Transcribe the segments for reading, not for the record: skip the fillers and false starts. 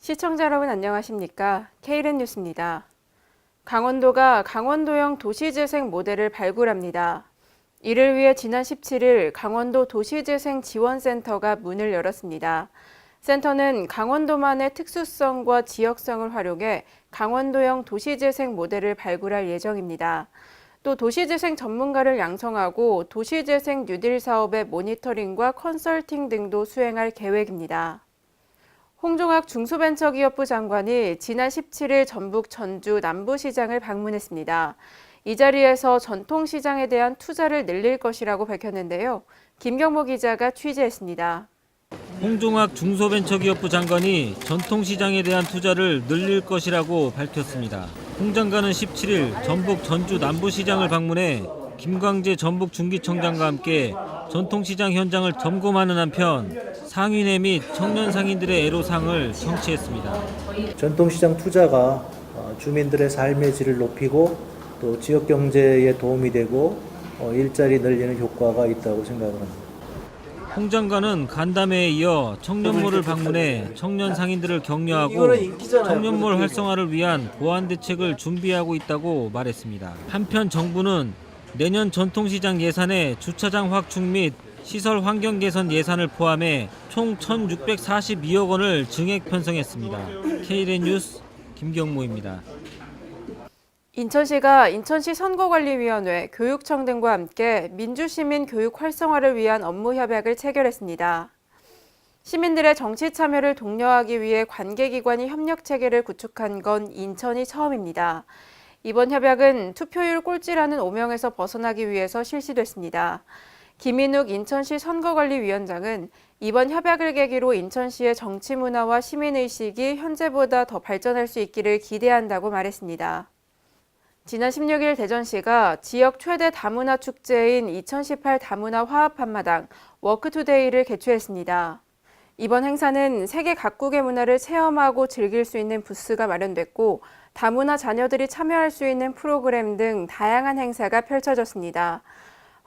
시청자 여러분 안녕하십니까? K랜 뉴스입니다. 강원도가 강원도형 도시재생 모델을 발굴합니다. 이를 위해 지난 17일 강원도 도시재생 지원센터가 문을 열었습니다. 센터는 강원도만의 특수성과 지역성을 활용해 강원도형 도시재생 모델을 발굴할 예정입니다. 또 도시재생 전문가를 양성하고 도시재생 뉴딜 사업의 모니터링과 컨설팅 등도 수행할 계획입니다. 홍종학 중소벤처기업부 장관이 지난 17일 전북 전주 남부시장을 방문했습니다. 이 자리에서 전통시장에 대한 투자를 늘릴 것이라고 밝혔는데요. 김경모 기자가 취재했습니다. 홍종학 중소벤처기업부 장관이 전통시장에 대한 투자를 늘릴 것이라고 밝혔습니다. 홍 장관은 17일 전북 전주 남부시장을 방문해 김광재 전북중기청장과 함께 전통시장 현장을 점검하는 한편 상인회 및 청년 상인들의 애로사항을 청취했습니다. 전통시장 투자가 주민들의 삶의 질을 높이고 또 지역 경제에 도움이 되고 일자리 늘리는 효과가 있다고 생각을 합니다. 홍 장관은 간담회에 이어 청년몰을 방문해 청년 상인들을 격려하고 청년몰 활성화를 위한 보완 대책을 준비하고 있다고 말했습니다. 한편 정부는 내년 전통시장 예산에 주차장 확충 및 시설 환경 개선 예산을 포함해 총 1,642억 원을 증액 편성했습니다. K랜 뉴스 김경모입니다. 인천시가 인천시 선거관리위원회, 교육청 등과 함께 민주시민 교육 활성화를 위한 업무 협약을 체결했습니다. 시민들의 정치 참여를 독려하기 위해 관계기관이 협력 체계를 구축한 건 인천이 처음입니다. 이번 협약은 투표율 꼴찌라는 오명에서 벗어나기 위해서 실시됐습니다. 김인욱 인천시 선거관리위원장은 이번 협약을 계기로 인천시의 정치 문화와 시민의식이 현재보다 더 발전할 수 있기를 기대한다고 말했습니다. 지난 16일 대전시가 지역 최대 다문화 축제인 2018 다문화 화합 한마당 워크투데이를 개최했습니다. 이번 행사는 세계 각국의 문화를 체험하고 즐길 수 있는 부스가 마련됐고 다문화 자녀들이 참여할 수 있는 프로그램 등 다양한 행사가 펼쳐졌습니다.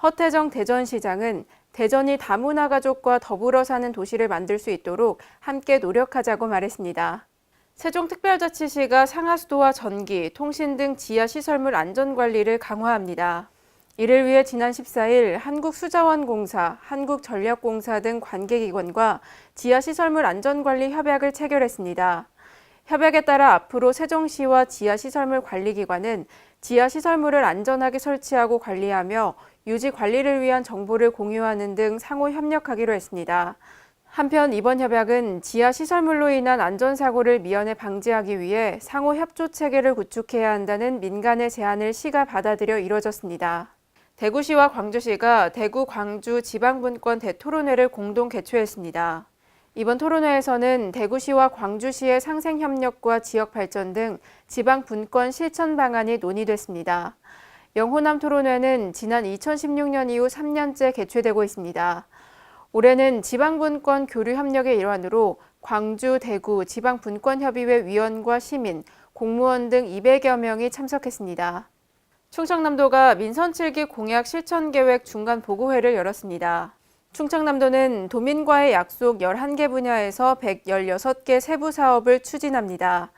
허태정 대전시장은 대전이 다문화 가족과 더불어 사는 도시를 만들 수 있도록 함께 노력하자고 말했습니다. 세종특별자치시가 상하수도와 전기, 통신 등 지하시설물 안전관리를 강화합니다. 이를 위해 지난 14일 한국수자원공사, 한국전력공사 등 관계기관과 지하시설물 안전관리 협약을 체결했습니다. 협약에 따라 앞으로 세종시와 지하시설물 관리기관은 지하시설물을 안전하게 설치하고 관리하며 유지 관리를 위한 정보를 공유하는 등 상호 협력하기로 했습니다. 한편 이번 협약은 지하시설물로 인한 안전사고를 미연에 방지하기 위해 상호 협조 체계를 구축해야 한다는 민간의 제안을 시가 받아들여 이뤄졌습니다. 대구시와 광주시가 대구, 광주 지방분권 대토론회를 공동 개최했습니다. 이번 토론회에서는 대구시와 광주시의 상생협력과 지역발전 등 지방분권 실천 방안이 논의됐습니다. 영호남 토론회는 지난 2016년 이후 3년째 개최되고 있습니다. 올해는 지방분권 교류 협력의 일환으로 광주, 대구 지방분권협의회 위원과 시민, 공무원 등 200여 명이 참석했습니다. 충청남도가 민선 7기 공약 실천계획 중간보고회를 열었습니다. 충청남도는 도민과의 약속 11개 분야에서 116개 세부 사업을 추진합니다.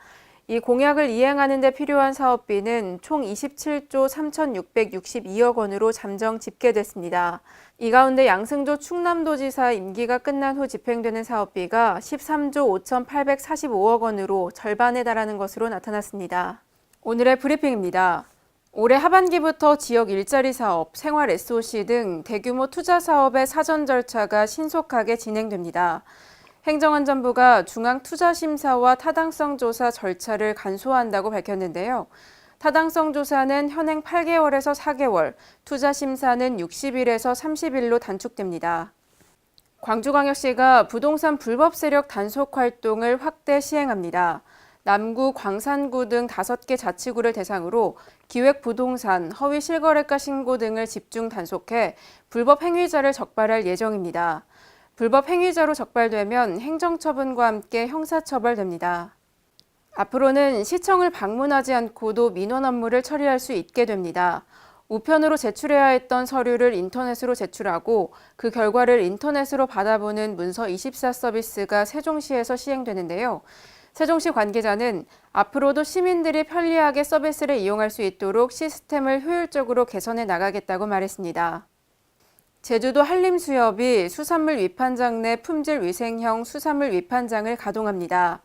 이 공약을 이행하는 데 필요한 사업비는 총 27조 3,662억 원으로 잠정 집계됐습니다. 이 가운데 양승조 충남도지사 임기가 끝난 후 집행되는 사업비가 13조 5,845억 원으로 절반에 달하는 것으로 나타났습니다. 오늘의 브리핑입니다. 올해 하반기부터 지역 일자리 사업, 생활 SOC 등 대규모 투자 사업의 사전 절차가 신속하게 진행됩니다. 행정안전부가 중앙투자심사와 타당성 조사 절차를 간소화한다고 밝혔는데요. 타당성 조사는 현행 8개월에서 4개월, 투자심사는 60일에서 30일로 단축됩니다. 광주광역시가 부동산 불법 세력 단속 활동을 확대 시행합니다. 남구, 광산구 등 5개 자치구를 대상으로 기획부동산, 허위 실거래가 신고 등을 집중 단속해 불법 행위자를 적발할 예정입니다. 불법 행위자로 적발되면 행정처분과 함께 형사처벌됩니다. 앞으로는 시청을 방문하지 않고도 민원 업무를 처리할 수 있게 됩니다. 우편으로 제출해야 했던 서류를 인터넷으로 제출하고 그 결과를 인터넷으로 받아보는 문서 24 서비스가 세종시에서 시행되는데요. 세종시 관계자는 앞으로도 시민들이 편리하게 서비스를 이용할 수 있도록 시스템을 효율적으로 개선해 나가겠다고 말했습니다. 제주도 한림수협이 수산물 위판장 내 품질위생형 수산물 위판장을 가동합니다.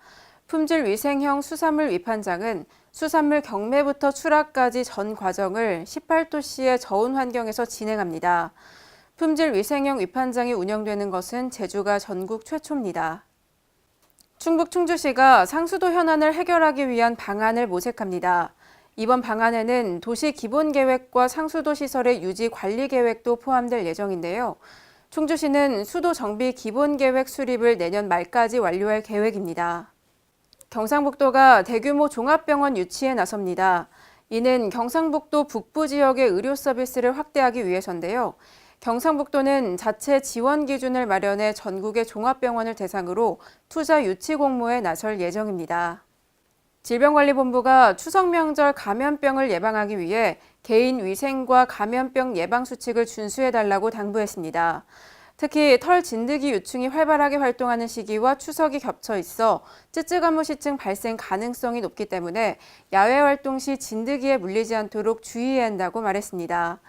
품질위생형 수산물 위판장은 수산물 경매부터 출하까지 전 과정을 18도씨의 저온 환경에서 진행합니다. 품질위생형 위판장이 운영되는 것은 제주가 전국 최초입니다. 충북 충주시가 상수도 현안을 해결하기 위한 방안을 모색합니다. 이번 방안에는 도시 기본계획과 상수도 시설의 유지 관리 계획도 포함될 예정인데요. 충주시는 수도 정비 기본계획 수립을 내년 말까지 완료할 계획입니다. 경상북도가 대규모 종합병원 유치에 나섭니다. 이는 경상북도 북부 지역의 의료 서비스를 확대하기 위해서인데요. 경상북도는 자체 지원 기준을 마련해 전국의 종합병원을 대상으로 투자 유치 공모에 나설 예정입니다. 질병관리본부가 추석 명절 감염병을 예방하기 위해 개인 위생과 감염병 예방 수칙을 준수해달라고 당부했습니다. 특히 털 진드기 유충이 활발하게 활동하는 시기와 추석이 겹쳐 있어 쯔쯔가무시증 발생 가능성이 높기 때문에 야외 활동 시 진드기에 물리지 않도록 주의해야 한다고 말했습니다.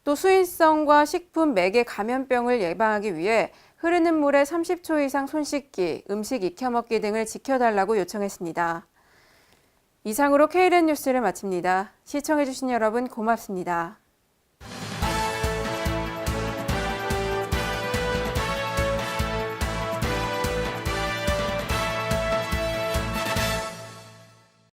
또 수인성과 식품 매개 감염병을 예방하기 위해 흐르는 물에 30초 이상 손 씻기, 음식 익혀 먹기 등을 지켜달라고 요청했습니다. 이상으로 K랜 뉴스를 마칩니다. 시청해주신 여러분 고맙습니다.